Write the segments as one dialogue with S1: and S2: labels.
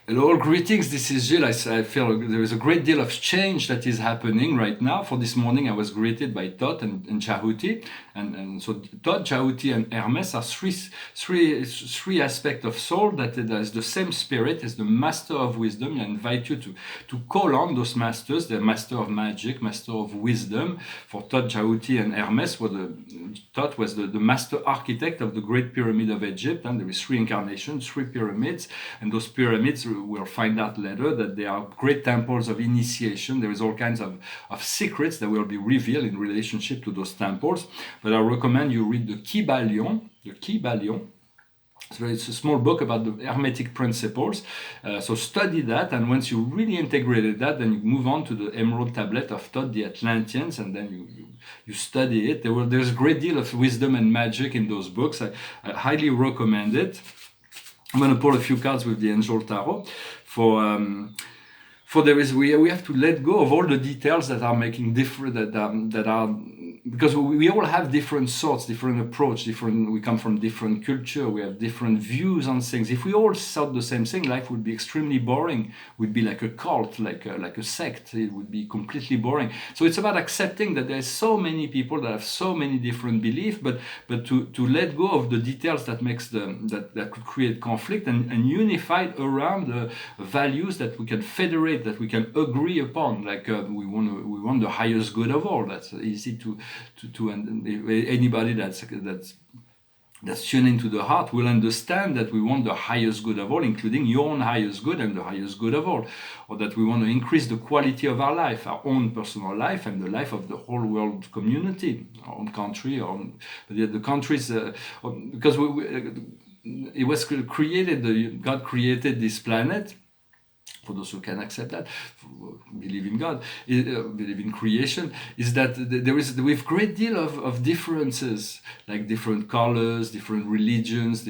S1: Hello, greetings. This is Gilles. I feel there is a great deal of change that is happening right now. For this morning, I was greeted by Thoth and Djehuty. And so Thoth-Djehuty and Hermes are three aspects of soul that is the same spirit as the master of wisdom. I invite you to call on those masters, the master of magic, master of wisdom. For Thoth-Djehuty and Hermes, Thoth was the master architect of the Great Pyramid of Egypt. And there is three incarnations, three pyramids. And those pyramids, we'll find out later that they are great temples of initiation. There is all kinds of secrets that will be revealed in relationship to those temples. But I recommend you read the Kybalion. So it's a small book about the Hermetic principles. So study that, and once you really integrated that, then you move on to the Emerald Tablet of Thoth, the Atlanteans, and then you study it. There's a great deal of wisdom and magic in those books. I highly recommend it. I'm going to pull a few cards with the Angel Tarot for we have to let go of all the details that are making different that are because we all have different thoughts, different approach, we come from different culture, we have different views on things. If we all thought the same thing, life would be extremely boring. We'd be like a cult, like a sect. It would be completely boring. So it's about accepting that there's so many people that have so many different beliefs, but to let go of the details that that could create conflict and unify around the values that we can federate, that we can agree upon. Like we want the highest good of all. That's easy to anybody that's tuning to the heart will understand that we want the highest good of all, including your own highest good and the highest good of all, or that we want to increase the quality of our life, our own personal life, and the life of the whole world community, our own country, the countries, because it was created. God created this planet. For those who can accept that, believe in God, believe in creation, is that we have a great deal of differences, like different colors, different religions,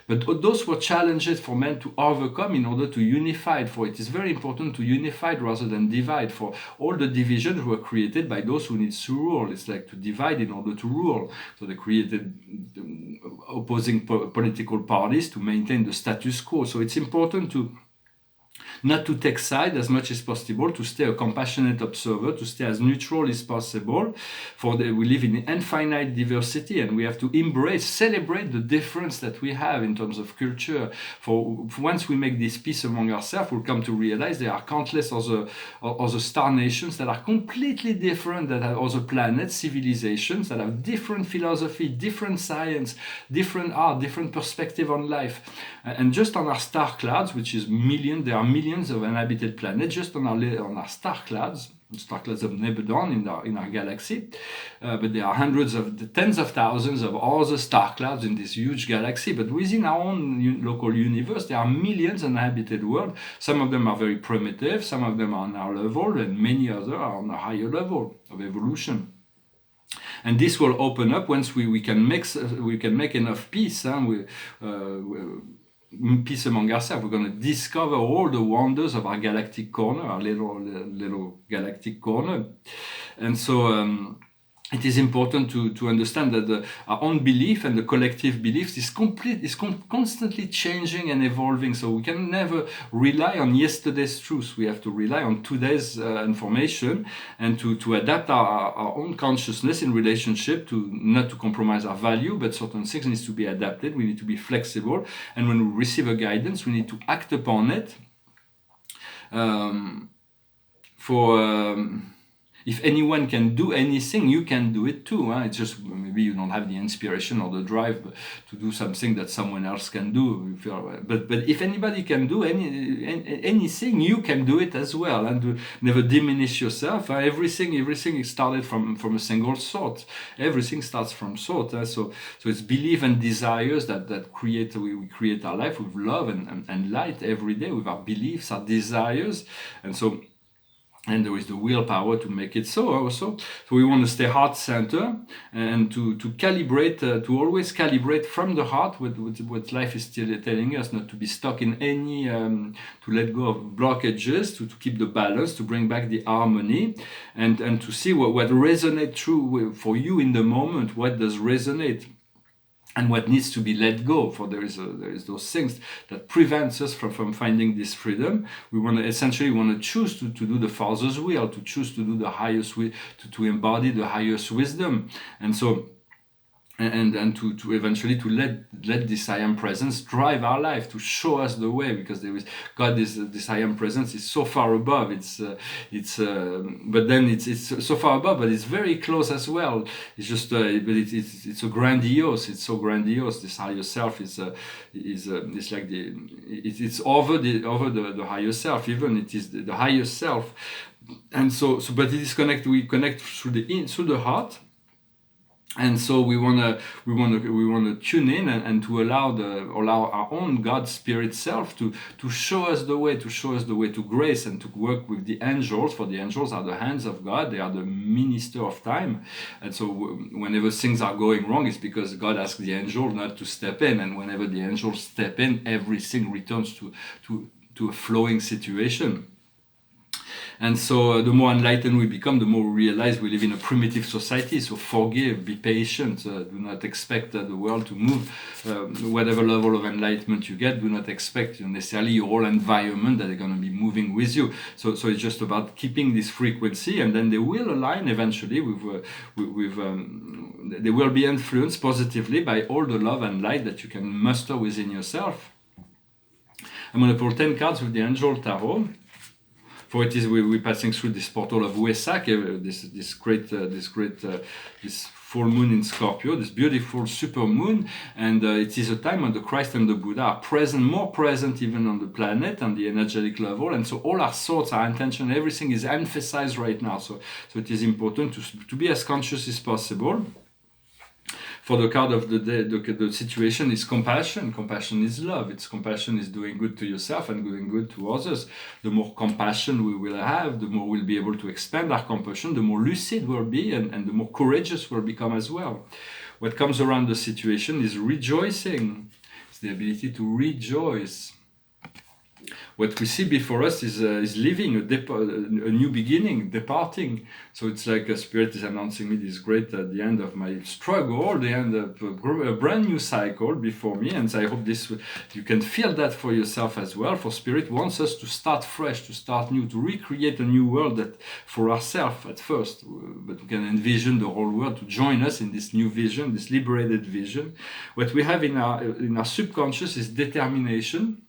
S1: but those were challenges for men to overcome in order to unify. For it is very important to unify rather than divide. For all the divisions were created by those who need to rule. It's like to divide in order to rule. So they created opposing political parties to maintain the status quo. So it's important not to take side as much as possible, to stay a compassionate observer, to stay as neutral as possible. We live in infinite diversity, and we have to celebrate the difference that we have in terms of culture. For once we make this peace among ourselves, we'll come to realize there are countless other star nations that are completely different, that have other planets, civilizations that have different philosophy, different science, different art, different perspective on life. And just on our star clouds, which is there are millions of inhabited planets just on our star clouds of Nebadon in our galaxy, but there are tens of thousands of other star clouds in this huge galaxy. But within our own local universe, there are millions of inhabited worlds. Some of them are very primitive, some of them are on our level, and many others are on a higher level of evolution. And this will open up once we can make enough peace. Peace among ourselves. We're going to discover all the wonders of our galactic corner, our little galactic corner. And so it is important to understand that our own belief and the collective beliefs is constantly changing and evolving. So we can never rely on yesterday's truth. We have to rely on today's information, and to adapt our own consciousness in relationship to not to compromise our value, but certain things need to be adapted. We need to be flexible, and when we receive a guidance, we need to act upon it. If anyone can do anything, you can do it too. It's just maybe you don't have the inspiration or the drive to do something that someone else can do. But if anybody can do anything, you can do it as well. And to never diminish yourself. Everything is started from a single thought. Everything starts from thought. So it's belief and desires that we create our life with love and light every day with our beliefs, our desires, and there is the willpower to make it so also. So we want to stay heart-centered and to calibrate, to always calibrate from the heart what life is still telling us, not to be stuck in any, to let go of blockages, to keep the balance, to bring back the harmony, and to see what resonates true for you in the moment, what does resonate. and what needs to be let go. For there is those things that prevents us from finding this freedom. We want to choose to do the Father's will, to choose to do the highest will, to embody the highest wisdom, and so. And to eventually to let this I am presence drive our life, to show us the way, because there is God, this I am presence is so far above. But then it's so far above, but it's very close as well. It's just but it's so grandiose. It's so grandiose. This higher self is it's like it's over the higher self. Even it is the higher self, and so but it is connected. We connect through the heart. And so we wanna tune in and to allow our own God Spirit self to show us the way, to grace, and to work with the angels. For the angels are the hands of God; they are the minister of time. And so whenever things are going wrong, it's because God asks the angel not to step in. And whenever the angels step in, everything returns to a flowing situation. And so the more enlightened we become, the more we realize we live in a primitive society. So forgive, be patient, do not expect the world to move. Whatever level of enlightenment you get, do not expect necessarily your whole environment that they're going to be moving with you. So it's just about keeping this frequency, and then they will align eventually they will be influenced positively by all the love and light that you can muster within yourself. I'm going to pull 10 cards with the Angel Tarot. For it is we're passing through this portal of Wesak, this full moon in Scorpio, this beautiful super moon, and it is a time when the Christ and the Buddha are present, more present even on the planet, on the energetic level, and so all our thoughts, our intention, everything is emphasized right now. So it is important to be as conscious as possible. For the card of the day, the situation is compassion. Compassion is love. Compassion is doing good to yourself and doing good to others. The more compassion we will have, the more we'll be able to expand our compassion, the more lucid we'll be, and the more courageous we'll become as well. What comes around the situation is rejoicing. It's the ability to rejoice. What we see before us is living a new beginning, departing. So it's like a spirit is announcing me this great at the end of my struggle, the end of a brand new cycle before me. And I hope you can feel that for yourself as well. For spirit wants us to start fresh, to start new, to recreate a new world that for ourselves at first, but we can envision the whole world to join us in this new vision, this liberated vision. What we have in our subconscious is determination.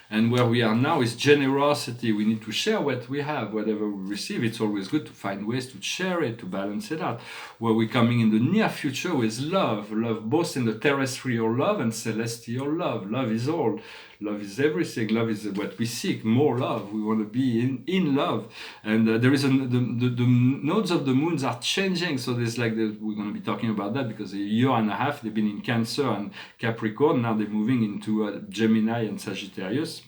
S1: And where we are now is generosity. We need to share what we have, whatever we receive. It's always good to find ways to share it, to balance it out. Where we're coming in the near future is love both in the terrestrial love and celestial love. Love is all. Love is everything. Love is what we seek. More love. We want to be in love. And there is the nodes of the moons are changing. So there's we're going to be talking about that because a year and a half they've been in Cancer and Capricorn. Now they're moving into Gemini and Sagittarius.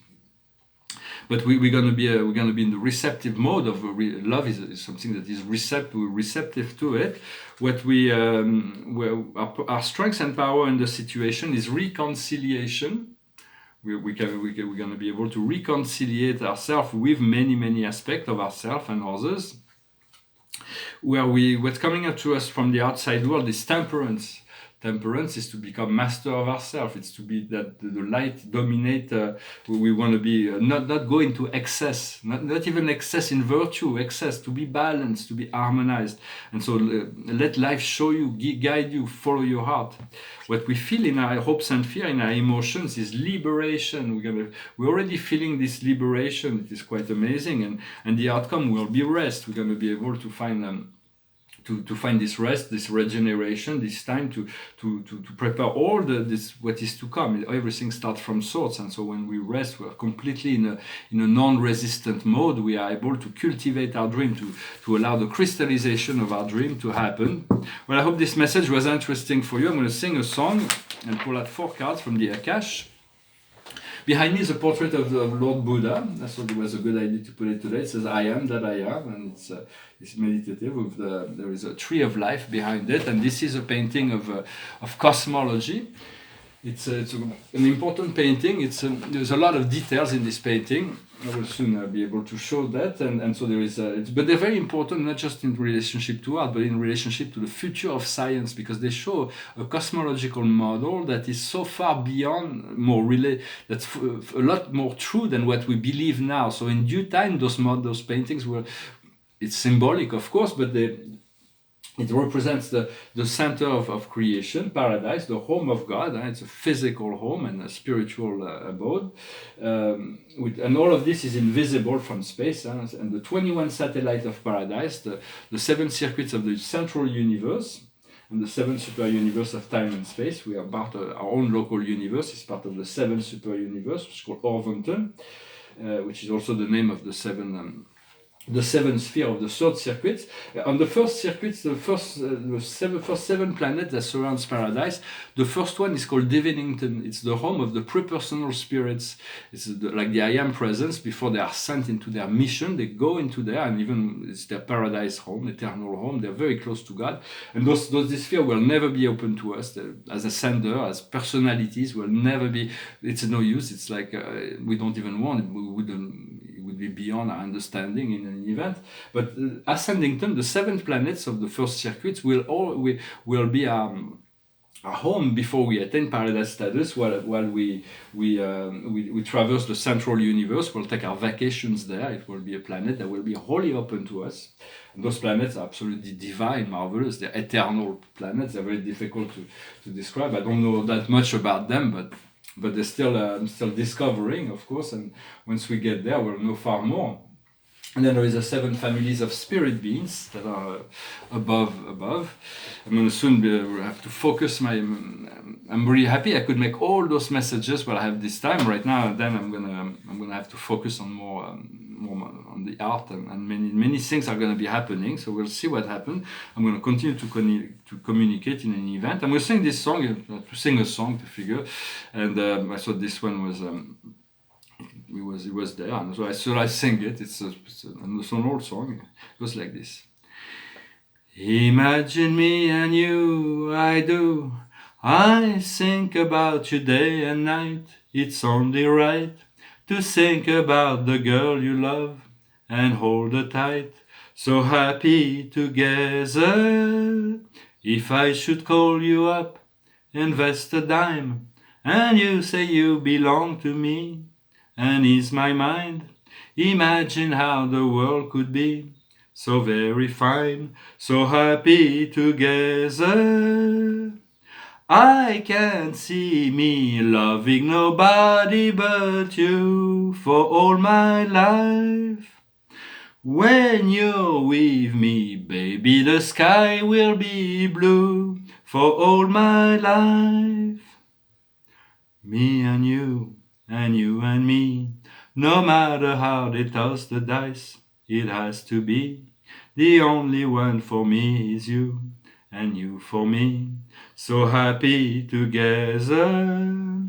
S1: But we're going to be in the receptive mode of love is something that is receptive to it. What our strength and power in the situation is reconciliation. We're going to be able to reconciliate ourselves with many aspects of ourselves and others. What's coming up to us from the outside world is temperance. Temperance is to become master of ourselves. It's to be that the light dominate. We want to be not go into excess, not even excess in virtue. Excess to be balanced, to be harmonized, and so let life show you, guide you, follow your heart. What we feel in our hopes and fear, in our emotions, is liberation. We're already feeling this liberation. It is quite amazing, and the outcome will be rest. We're going to be able to find to find this rest, this regeneration, this time to prepare all this what is to come. Everything starts from source, and so when we rest, we're completely in a non-resistant mode. We are able to cultivate our dream, to allow the crystallization of our dream to happen. Well, I hope this message was interesting for you. I'm going to sing a song and pull out 4 cards from the Akash. Behind me is a portrait of Lord Buddha. I thought it was a good idea to put it today. It says, I am that I am, and it's meditative. There is a tree of life behind it, and this is a painting of cosmology. it's an important painting. There's a lot of details in this painting. I will soon be able to show that, and so there is. But they're very important, not just in relationship to art, but in relationship to the future of science, because they show a cosmological model that is so far beyond, that's a lot more true than what we believe now. So in due time, those paintings will. It's symbolic, of course, but it represents the center of creation, paradise, the home of God. It's a physical home and a spiritual abode. And all of this is invisible from space. And the 21 satellites of paradise, the 7 circuits of the central universe, and the 7 super universe of time and space. We are part of our own local universe. It's part of the 7 super universe, which is called Orvonton, which is also the name of the seventh sphere of the third circuit. On the first circuit, the first 7 planets that surrounds paradise, the first one is called Divinington. It's the home of the prepersonal spirits. It's like the I Am presence. Before they are sent into their mission, they go into there, and even it's their paradise home, eternal home. They're very close to God. And this sphere will never be open to us. As a sender, as personalities, will never be. It's no use. It's like we don't even want it. It would be beyond our understanding in an event. But Ascendington, the 7 planets of the first circuit, will be our home before we attain paradise status. While we traverse the central universe, we'll take our vacations there. It will be a planet that will be wholly open to us. And those planets are absolutely divine, marvelous. They're eternal planets. They're very difficult to describe. I don't know that much about them, but they're still discovering, of course, and once we get there, we'll know far more. And then there is 7 families of spirit beings that are above. I'm going to soon have to focus I'm really happy I could make all those messages what I have this time right now, and then I'm gonna have to focus on more on the art, and many things are going to be happening. So we'll see what happens. I'm going to continue to communicate in an event. I'm going to sing this song, to sing a song to figure, and I thought this one was. It was there, and so I sing it. It's an old song. It goes like this. Imagine me and you, I do. I think about you day and night. It's only right to think about the girl you love and hold her tight. So happy together. If I should call you up, invest a dime, and you say you belong to me, and ease my mind, imagine how the world could be so very fine, so happy together. I can't see me loving nobody but you for all my life. When you're with me, baby, the sky will be blue for all my life. Me and you and me, no matter how they toss the dice, it has to be. The only one for me is you, and you for me, so happy together.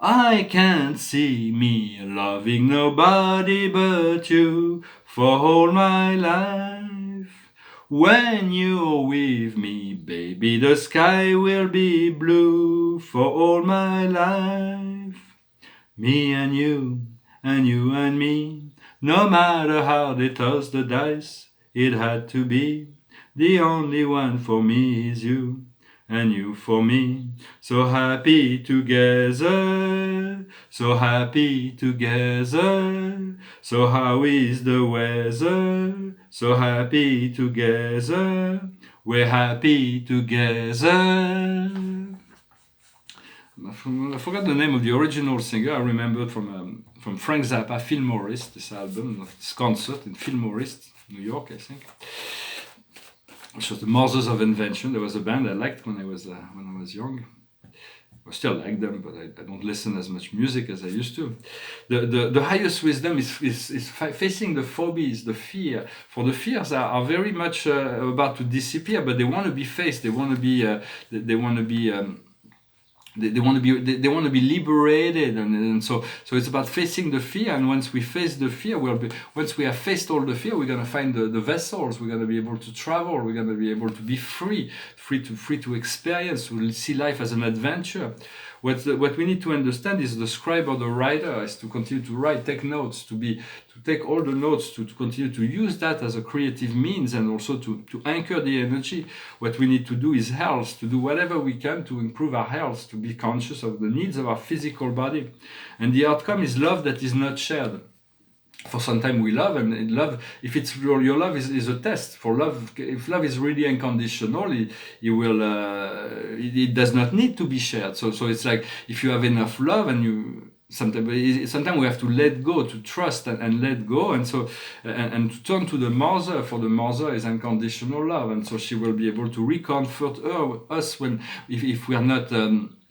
S1: I can't see me loving nobody but you for all my life. When you're with me, baby, the sky will be blue for all my life. Me and you and me, no matter how they toss the dice, it had to be. The only one for me is you, and you for me, so happy together, so happy together. So how is the weather? So happy together, we're happy together. I forgot the name of the original singer. I remember from Frank Zappa, Phil Morris, this album, this concert in Phil Morris, New York, I think. Which was the Mothers of Invention. There was a band I liked when I was young. I still like them, but I don't listen as much music as I used to. The highest wisdom is facing the phobies, the fear. For the fears are very much about to disappear, but they want to be faced. They want to be they want to be they want to be liberated, and so it's about facing the fear. And once we face the fear, once we have faced all the fear, we're going to find the vessels. We're going to be able to travel. We're going to be able to be free to experience. We'll see life as an adventure. What we need to understand is the scribe or the writer is to continue to write, take notes, to take all the notes, to continue to use that as a creative means, and also to anchor the energy. What we need to do is health, to do whatever we can to improve our health, to be conscious of the needs of our physical body. And the outcome is love that is not shared. For some time we love, and love, if it's your love is a test for love. If love is really unconditional, it does not need to be shared. So it's like, if you have enough love, and sometimes we have to let go, to trust and let go, and so and to turn to the mother. For the mother is unconditional love, and so she will be able to recomfort us when if we are not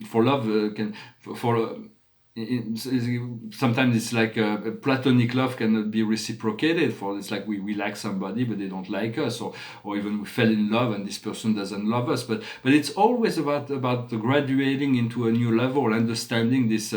S1: for love sometimes it's like a platonic love cannot be reciprocated. It's like we like somebody but they don't like us, or even we fell in love and this person doesn't love us. But it's always about graduating into a new level, understanding this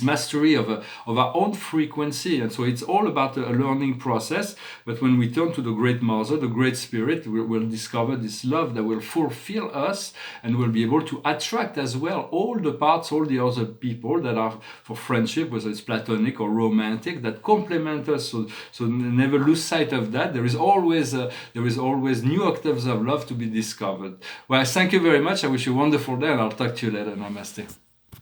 S1: mastery of our own frequency. And so it's all about a learning process. But when we turn to the Great Mother, the Great Spirit, we'll discover this love that will fulfill us, and we'll be able to attract as well all the parts, all the other people that are for friendship, whether it's platonic or romantic, that complement us. So never lose sight of that. There is always new octaves of love to be discovered. Well, thank you very much. I wish you a wonderful day, and I'll talk to you later. Namaste.